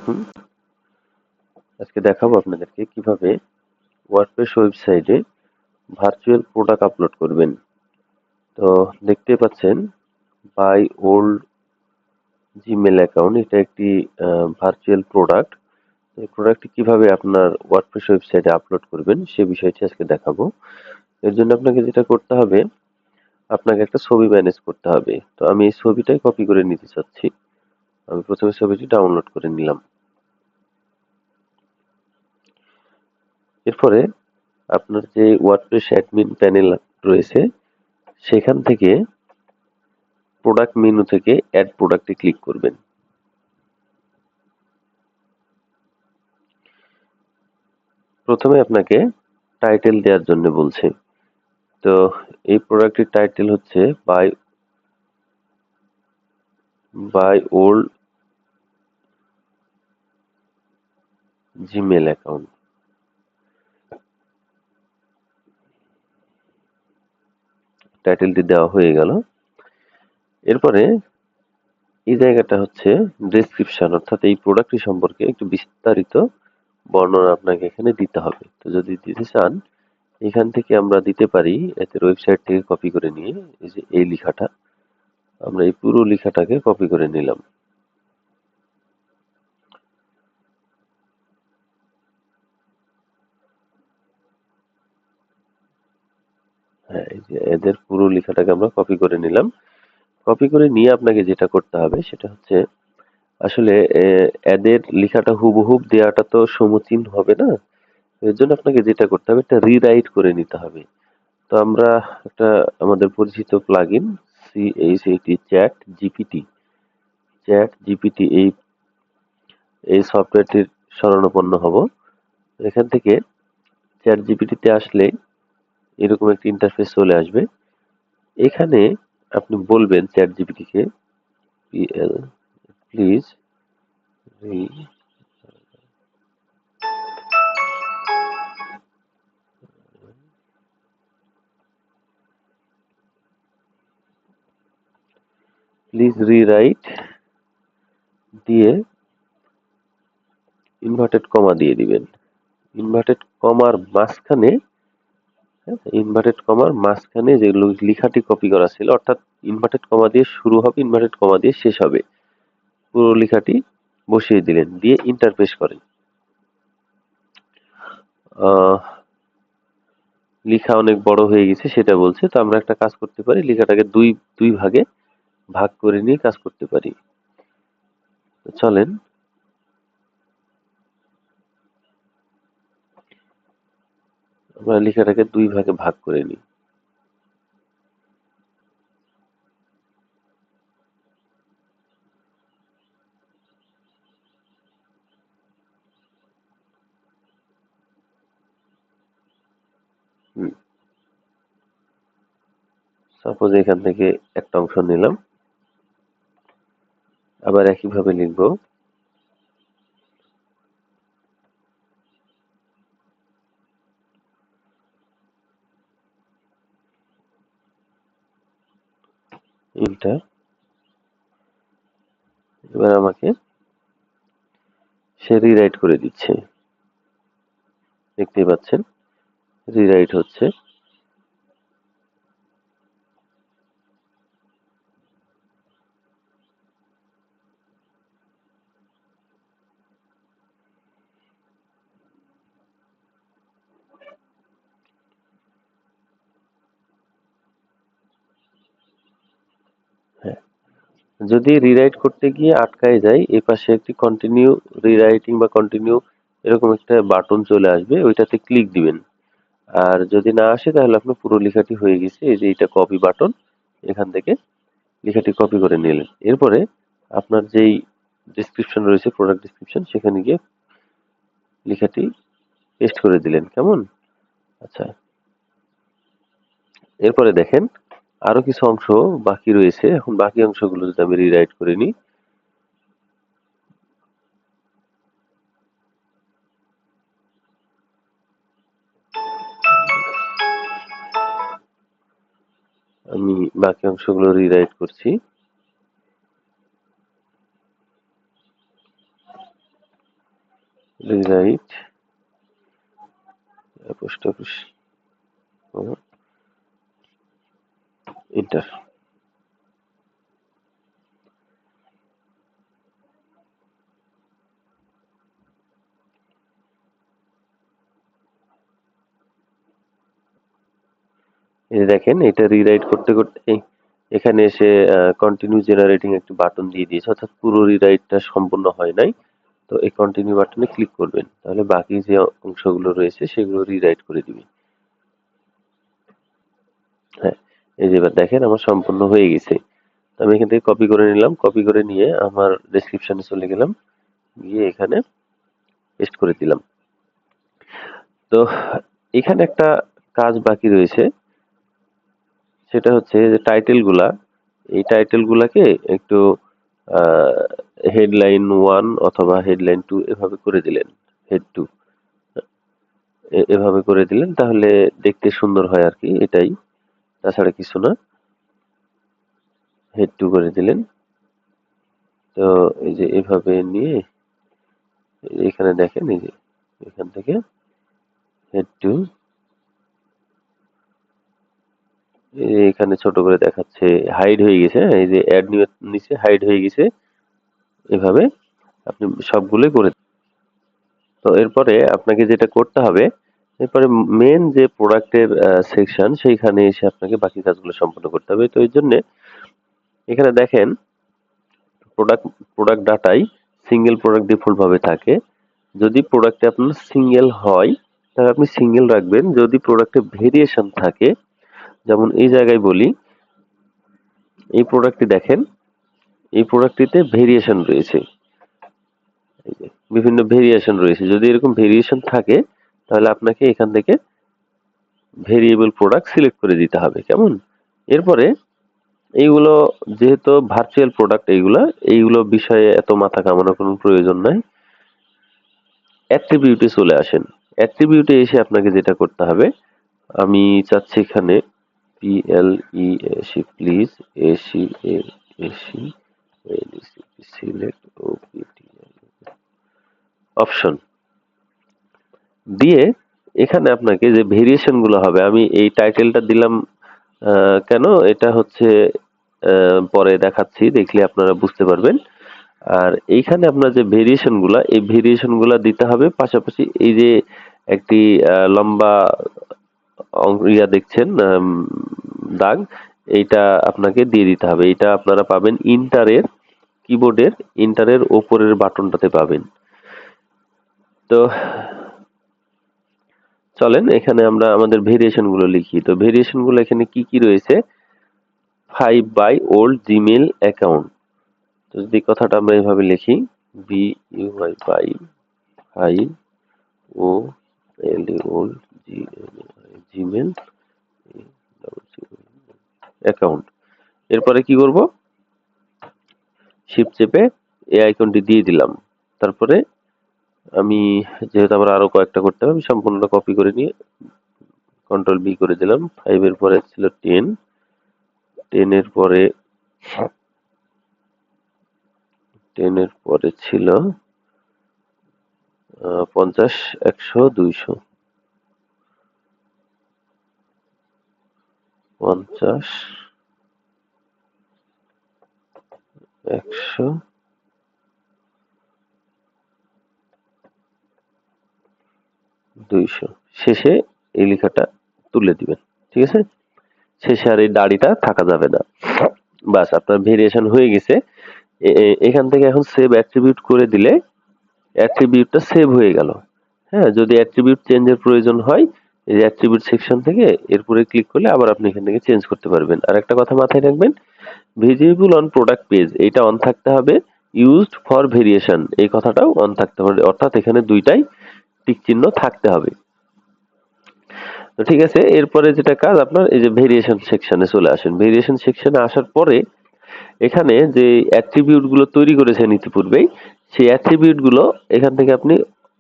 দেখুন, আজকে দেখাবো আপনাদেরকে কিভাবে ওয়ার্ডপ্রেস ওয়েবসাইটে ভার্চুয়াল প্রোডাক্ট আপলোড করবেন। তো দেখতে পাচ্ছেন বাই ওল্ড জিমেল অ্যাকাউন্ট, এটা একটি ভার্চুয়াল প্রোডাক্ট। এই প্রোডাক্টটি কিভাবে আপনার ওয়ার্ডপ্রেস ওয়েবসাইটে আপলোড করবেন সে বিষয়টি আজকে দেখাবো। এর জন্য আপনাকে যেটা করতে হবে, আপনাকে একটা ছবি ম্যানেজ করতে হবে। তো আমি এই ছবিটাই কপি করে নিতে চাচ্ছি। আমি প্রথমে ছবিটি ডাউনলোড করে নিলাম। এরপরে আপনার যে ওয়ার্ডপ্রেস অ্যাডমিন প্যানেল রয়েছে সেখান থেকে প্রোডাক্ট মেনু থেকে অ্যাড প্রোডাক্টে ক্লিক করবেন। প্রথমে আপনাকে টাইটেল দেওয়ার জন্য বলছে। তো এই প্রোডাক্টের টাইটেল হচ্ছে বাই ওল্ড জিমেল অ্যাকাউন্ট। টাইটেলটি দেওয়া হয়ে গেল। এরপরে এই জায়গাটা হচ্ছে ডেসক্রিপশন, অর্থাৎ এই প্রোডাক্টটি সম্পর্কে একটু বিস্তারিত বর্ণনা আপনাকে এখানে দিতে হবে। তো যদি দিতে চান, এখান থেকে আমরা দিতে পারি, এদের ওয়েবসাইট থেকে কপি করে নিয়ে এই যে এই লেখাটা, আমরা এই পুরো লেখাটাকে কপি করে নিলাম। হ্যাঁ, এই যে এদের পুরো লেখাটাকে আমরা কপি করে নিলাম। কপি করে নিয়ে আপনাকে যেটা করতে হবে সেটা হচ্ছে, আসলে এদের লেখাটা হুবহুব দেওয়াটা তো সমীচীন হবে না। এর জন্য আপনাকে যেটা করতে হবে, একটা রিরাইট করে নিতে হবে। তো আমরা একটা আমাদের পরিচিত প্লাগইন চ্যাট জিপিটি এই সফটওয়্যারটির শরণাপন্ন হব। এখান থেকে চ্যাট জিপিটিতে আসলে এরকম একটা ইন্টারফেস চলে আসবে। এখানে আপনি বলবেন চ্যাট জিপিটিকে, পিএল প্লিজ রিরাইট দিয়ে ইনভার্টেড কমা দিয়ে দিবেন। ইনভার্টেড কমার মাঝখানে যে লেখাটি কপি করা ছিল, অর্থাৎ ইনভার্টেড কমা দিয়ে শুরু হবে, ইনভার্টেড কমা দিয়ে শেষ হবে, পুরো লেখাটি বসিয়ে দিলেন, দিয়ে ইন্টার প্রেস করেন। লেখা অনেক বড় হয়ে গেছে সেটা বলছে। তো আমরা একটা কাজ করতে পারি, লেখাটাকে দুই ভাগে ভাগ করে নিয়ে কাজ করতে পারি। চলেন আমরা লেখাটাকে দুই ভাগে ভাগ করে নিই। সাপোজ এখান থেকে একটা অংশ নিলাম, আবার একইভাবে লিখব। ইন্টার, এবার আমাকে সে রিরাইট করে দিচ্ছে, দেখতেই পাচ্ছেন রিরাইট হচ্ছে। হ্যাঁ, যদি রিরাইট করতে গিয়ে আটকায় যায়, এই পাশে একটি কন্টিনিউ রিরাইটিং বা কন্টিনিউ এরকম একটা বাটন চলে আসবে, ওইটাতে ক্লিক দিবেন। আর যদি না আসে তাহলে আপনার পুরো লেখাটি হয়ে গেছে। এই যে এটা কপি বাটন, এখান থেকে লেখাটি কপি করে নিলেন। এরপরে আপনার যেই ডেসক্রিপশন রয়েছে, প্রোডাক্ট ডেসক্রিপশন, সেখানে গিয়ে লেখাটি পেস্ট করে দিলেন। কেমন? আচ্ছা, এরপরে দেখেন আরো কিছু অংশ বাকি রয়েছে। এখন বাকি অংশগুলো যদি আমি রিরাইট করে নিই, আমি বাকি অংশগুলো রিরাইট করছি। Rewrite post office enter. এই যে দেখেন এটা রিরাইট করতে করতে এখানে এসে কন্টিনিউ জেনারেটিং একটি বাটন দিয়ে দিয়েছে, অর্থাৎ পুরো রিরাইটটা সম্পূর্ণ হয় নাই। তো এই কন্টিনিউ বাটনে ক্লিক করবেন, তাহলে বাকি যে অংশগুলো রয়েছে সেগুলো রিরাইট করে দিবে। হ্যাঁ, এই যে এবার দেখেন আমার সম্পূর্ণ হয়ে গেছে। তো আমি এখান থেকে কপি করে নিলাম, কপি করে নিয়ে আমার ডেসক্রিপশনে চলে গেলাম, গিয়ে এখানে পেস্ট করে দিলাম। তো এখানে একটা কাজ বাকি রয়েছে, সেটা হচ্ছে যে টাইটেল গুলা, এই টাইটেল গুলাকে একটু হেডলাইন 1 অথবা হেডলাইন 2 এভাবে করে দিলেন, হেড 2 এভাবে করে দিলেন, তাহলে দেখতে সুন্দর হয় আর কি, এটাই, তাছাড়া কিছু না। হেড 2 করে দিলেন। তো এই যে এভাবে নিয়ে এখানে দেখেন, এই যে এখান থেকে হেড 2 এখানে ছোট করে দেখাচ্ছে, হাইড হয়ে গেছে, এই যে অ্যাড নিচে হাইড হয়ে গেছে, এভাবে আপনি সবগুলোই করে। তো এরপরে আপনাকে যেটা করতে হবে, এরপরে মেন যে প্রোডাক্টের সেকশন, সেইখানে এসে আপনাকে বাকি কাজগুলো সম্পন্ন করতে হবে। তো এর জন্য এখানে দেখেন প্রোডাক্ট প্রোডাক্ট ডাটাই সিঙ্গেল প্রোডাক্ট ডিফল্ট ভাবে থাকে। যদি প্রোডাক্টে আপনার সিঙ্গেল হয় তাহলে আপনি সিঙ্গেল রাখবেন। যদি প্রোডাক্টে ভেরিয়েশন থাকে, যেমন এই জায়গায় বলি, এই প্রোডাক্টটি দেখেন, এই প্রোডাক্টটিতে ভেরিয়েশন রয়েছে, এই যে বিভিন্ন ভেরিয়েশন রয়েছে। যদি এরকম ভেরিয়েশন থাকে তাহলে আপনাকে এখান থেকে ভেরিয়েবল প্রোডাক্ট সিলেক্ট করে দিতে হবে, কেমন? এরপরে এইগুলো যেহেতু ভার্চুয়াল প্রোডাক্ট, এইগুলো বিষয়ে এত মাথা ঘামানোর কোনো প্রয়োজন নাই। অ্যাট্রিবিউটে চলে আসেন। অ্যাট্রিবিউটে এসে আপনাকে যেটা করতে হবে, আমি চাচ্ছি এখানে PLEAC please AC AC select OPT option দিয়ে এখানে আপনাকে যে ভেরিয়েশন গুলো হবে, আমি এই টাইটেলটা দিলাম কেন, এটা হচ্ছে পরে দেখাচ্ছি, দেখলে আপনারা বুঝতে পারবেন। আর এইখানে আপনার যে ভেরিয়েশন গুলা, এই ভেরিয়েশন গুলা দিতে হবে, পাশাপাশি এই যে একটি লম্বা দেখছেন দাগ, এইটা আপনাকে দিয়ে দিতে হবে। এটা আপনারা পাবেন ইন্টারের কিবোর্ডের ইন্টারের ওপরের বাটনটাতে পাবেন। তো চলেন এখানে আমরা আমাদের ভেরিয়েশন গুলো লিখি। তো ভেরিয়েশন গুলো এখানে কি কি রয়েছে, 5 বাই ওল্ড জিমেল অ্যাকাউন্ট। তো যদি কথাটা আমরা এভাবে লিখি, BUY বাই 5 ও LE ওল্ড জিমেল অ্যাকাউন্ট। এরপরে কি করব, শিফট চেপে এই আইকনটি দিয়ে দিলাম। তারপরে আমি যেহেতু আবার আরো কয়েকটা করতে হবে, আমি সম্পূর্ণটা কপি করে নিয়ে কন্ট্রোল বি করে দিলাম। 5 এর পরে ছিল 10, 10 এর পরে 10 এর পরে ছিল 50, 100, 200, 50, 100, 200, শেষে এই লেখাটা তুলে দিবেন, ঠিক আছে? শেষে আর এই দাড়িটা থাকা যাবে না। বাস আপনার ভেরিয়েশন হয়ে গেছে। এখান থেকে এখন সেভ অ্যাট্রিবিউট করে দিলে অ্যাট্রিবিউটটা সেভ হয়ে গেল। হ্যাঁ, যদি অ্যাট্রিবিউট চেঞ্জের প্রয়োজন হয়, এই যে অ্যাট্রিবিউট সেকশন থেকে এরপরে ক্লিক করলে আবার আপনি এখান থেকে চেঞ্জ করতে পারবেন। আর একটা কথা মাথায় রাখবেন, ভিজিবল অন প্রোডাক্ট পেজ এইটা অন থাকতে হবে, ইউজড ফর ভেরিয়েশন এই কথাটাও অন থাকতে হবে, অর্থাৎ এখানে দুইটাই টিক চিহ্ন থাকতে হবে। তো ঠিক আছে, এরপরে যেটা কাজ আপনার, এই যে ভেরিয়েশন সেকশনে চলে আসেন। ভেরিয়েশন সেকশনে আসার পরে এখানে যে অ্যাট্রিবিউট গুলো তৈরি করেছেন ইতিপূর্বেই, সেই অ্যাট্রিবিউট গুলো এখান থেকে আপনি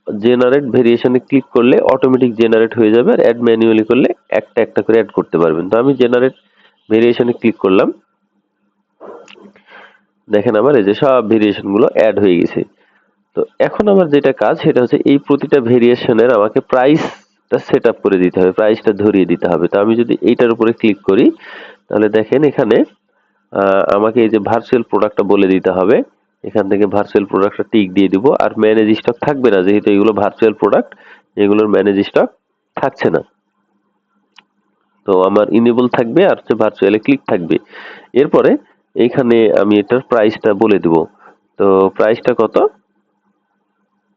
জেনারেট ভেরিয়েশনে ক্লিক করলে অটোমেটিক জেনারেট হয়ে যাবে, আর অ্যাড ম্যানুয়ালি করলে একটা একটা করে অ্যাড করতে পারবেন। তো আমি জেনারেট ভেরিয়েশনে ক্লিক করলাম, দেখেন আমার এই যে সব ভেরিয়েশন গুলো অ্যাড হয়ে গেছে। তো তো এখন আমার যেটা কাজ সেটা হচ্ছে এই প্রতিটা ভেরিয়েশনের আমাকে প্রাইসটা সেট আপ করে দিতে হবে, প্রাইসটা ধরিয়ে দিতে হবে। তো আমি যদি এইটার উপরে ক্লিক করি তাহলে দেখেন এখানে আমাকে এই যে ভার্চুয়াল প্রোডাক্টটা বলে দিতে হবে। এখান থেকে ভার্চুয়াল প্রোডাক্টটা টিক দিয়ে দিব। আর ম্যানেজ স্টক থাকবে না, যেহেতু এগুলো ভার্চুয়াল প্রোডাক্ট, এগুলোর ম্যানেজ স্টক থাকছে না। তো আমার ইনেবল থাকবে আর হচ্ছে ভার্চুয়ালি ক্লিক থাকবে। এরপরে এইখানে আমি এটার প্রাইসটা বলে দিব। তো প্রাইসটা কত?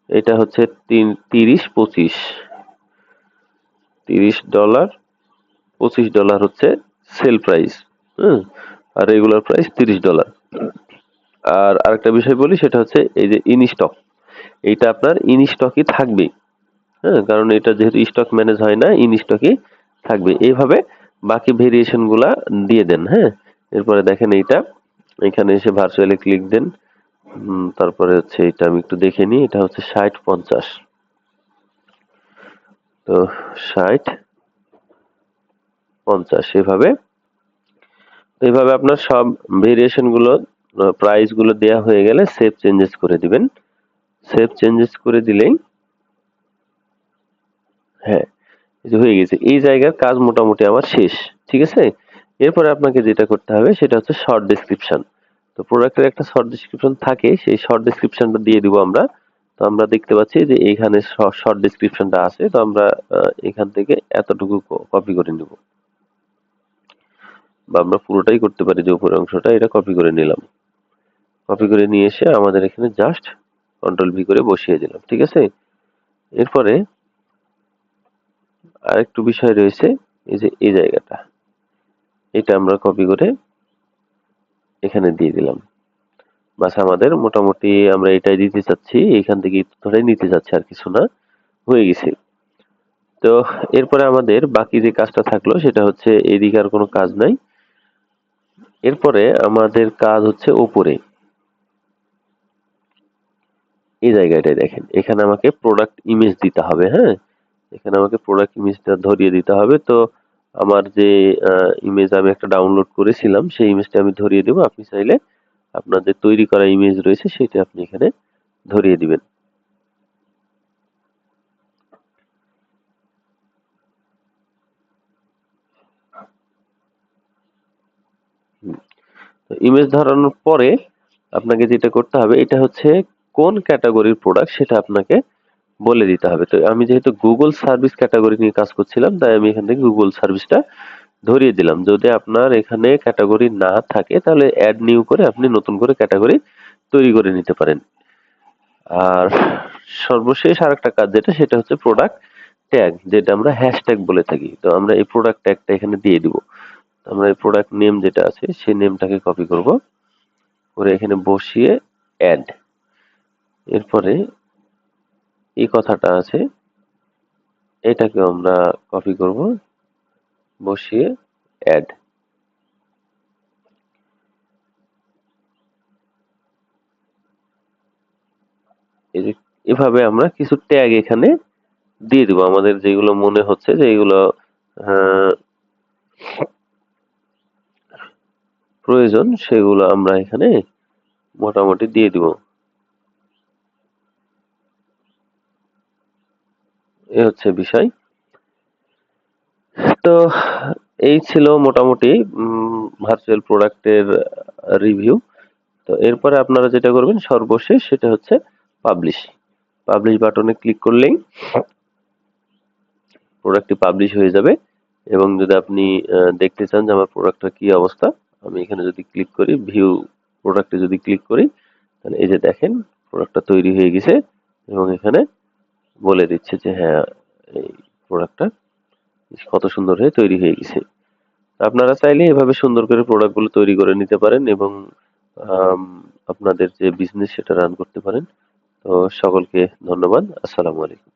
এটা হচ্ছে $30-25, $30, $25 হচ্ছে সেল প্রাইস। হুম, আর রেগুলার প্রাইস $30। আর আরেকটা বিষয় বলি, সেটা হচ্ছে এই যে ইন স্টক, এইটা আপনার ইন স্টকই থাকবে। হ্যাঁ, কারণ এটা যেহেতু স্টক ম্যানেজ হয় না, ইন স্টকই থাকবে। এইভাবে বাকি ভেরিয়েশন গুলা দিয়ে দেন। হ্যাঁ, এরপরে দেখেন এইটা, এখানে এসে ভার্চুয়ালি ক্লিক দেন। তারপরে হচ্ছে এটা আমি একটু দেখে নিই, এটা হচ্ছে 60-50। তো 60-50 এইভাবে আপনার সব ভেরিয়েশন গুলো, প্রাইস গুলো দেয়া হয়ে গেলে সেভ চেঞ্জেস করে দিবেন। সেভ চেঞ্জেস করে দিলেই, হ্যাঁ, এই যে হয়ে গেছে। এই জায়গার কাজ মোটামুটি আমার শেষ। ঠিক আছে? এরপরে আপনাকে যেটা করতে হবে সেটা হচ্ছে শর্ট ডেসক্রিপশন। তো প্রোডাক্টের একটা শর্ট ডেসক্রিপশন থাকে, সেই শর্ট ডেসক্রিপশনটা দিয়ে দিব আমরা। তো আমরা দেখতে পাচ্ছি যে এইখানে শর্ট ডেসক্রিপশনটা আছে। তো আমরা এখান থেকে এতটুকু কপি করে নিব, বা আমরা পুরোটাই করতে পারি, যে উপরের অংশটা এটা কপি করে নিলাম। কপি করে নিয়ে এসে আমাদের এখানে জাস্ট কন্ট্রোল-ভি করে বসিয়ে দিলাম। ঠিক আছে? এরপরে আরেকটু বিষয় রয়েছে, এই যে এই জায়গাটা, এটা আমরা কপি করে এখানে দিয়ে দিলাম। বাস, আমাদের মোটামুটি আমরা এটাই দিতে চাচ্ছি, এখান থেকে ধরে নিতে চাচ্ছি, আর কিছু না, হয়ে গেছে। তো এরপরে আমাদের বাকি যে কাজটা থাকলো সেটা হচ্ছে, এদিকে আর কোনো কাজ নাই। এরপরে আমাদের কাজ হচ্ছে ওপরে এই জায়গাটায় দেখেন, এখানে আমাকে প্রোডাক্ট ইমেজ দিতে হবে। হ্যাঁ, এখানে আমাকে প্রোডাক্ট ইমেজটা ধরিয়ে দিতে হবে। তো আমার যে ইমেজ আমি একটা ডাউনলোড করেছিলাম, সেই ইমেজটা আমি ধরিয়ে দেবো। আপনি চাইলে আপনার যে তৈরি করা ইমেজ রয়েছে সেটা আপনি এখানে ধরিয়ে দিবেন। তো ইমেজ ধরানোর পরে আপনাকে যেটা করতে হবে, এটা হচ্ছে কোন ক্যাটাগরির প্রোডাক্ট সেটা আপনাকে বলে দিতে হবে। তো আমি যেহেতু গুগল সার্ভিস ক্যাটাগরি নিয়ে কাজ করছিলাম, তাই আমি এখান থেকে গুগল সার্ভিসটা ধরিয়ে দিলাম। যদি আপনার এখানে ক্যাটাগরি না থাকে তাহলে অ্যাড নিউ করে আপনি নতুন করে ক্যাটাগরি তৈরি করে নিতে পারেন। আর সর্বশেষ আরেকটা কাজ যেটা, সেটা হচ্ছে প্রোডাক্ট ট্যাগ, যেটা আমরা হ্যাশট্যাগ বলে থাকি। তো আমরা এই প্রোডাক্ট ট্যাগটা এখানে দিয়ে দিব। আমরা এই প্রোডাক্ট নেম যেটা আছে সেই নেমটাকে কপি করব, করে এখানে বসিয়ে অ্যাড। এরপরে এই কথাটা আছে, এটাকে আমরা কপি করব, বসিয়ে অ্যাড। এই যে এভাবে আমরা কিছু ট্যাগ এখানে দিয়ে দিব, আমাদের যেগুলো মনে হচ্ছে যে এগুলো আহ, প্রয়োজন, সেগুলো আমরা এখানে মোটামুটি দিয়ে দিব। এই হচ্ছে বিষয়। তো এই ছিল মোটামুটি ভার্চুয়াল প্রোডাক্টের রিভিউ। তো এরপরে আপনারা যেটা করবেন সর্বশেষ, সেটা হচ্ছে পাবলিশ। পাবলিশ বাটনে ক্লিক করলেই প্রোডাক্টটি পাবলিশ হয়ে যাবে। এবং যদি আপনি দেখতে চান যে আমার প্রোডাক্টটার কি অবস্থা, আমি এখানে যদি ক্লিক করি, ভিউ প্রোডাক্টে যদি ক্লিক করি, তাহলে এই যে দেখেন প্রোডাক্টটা তৈরি হয়ে গেছে, এবং এখানে বলে দিচ্ছে যে হ্যাঁ, এই প্রোডাক্টটা কত সুন্দর হয়ে তৈরি হয়ে গেছে। আপনারা চাইলে এভাবে সুন্দর করে প্রোডাক্টগুলো তৈরি করে নিতে পারেন, এবং আম, আপনাদের যে বিজনেস সেটা রান করতে পারেন। তো সকলকে ধন্যবাদ। আসসালামু আলাইকুম।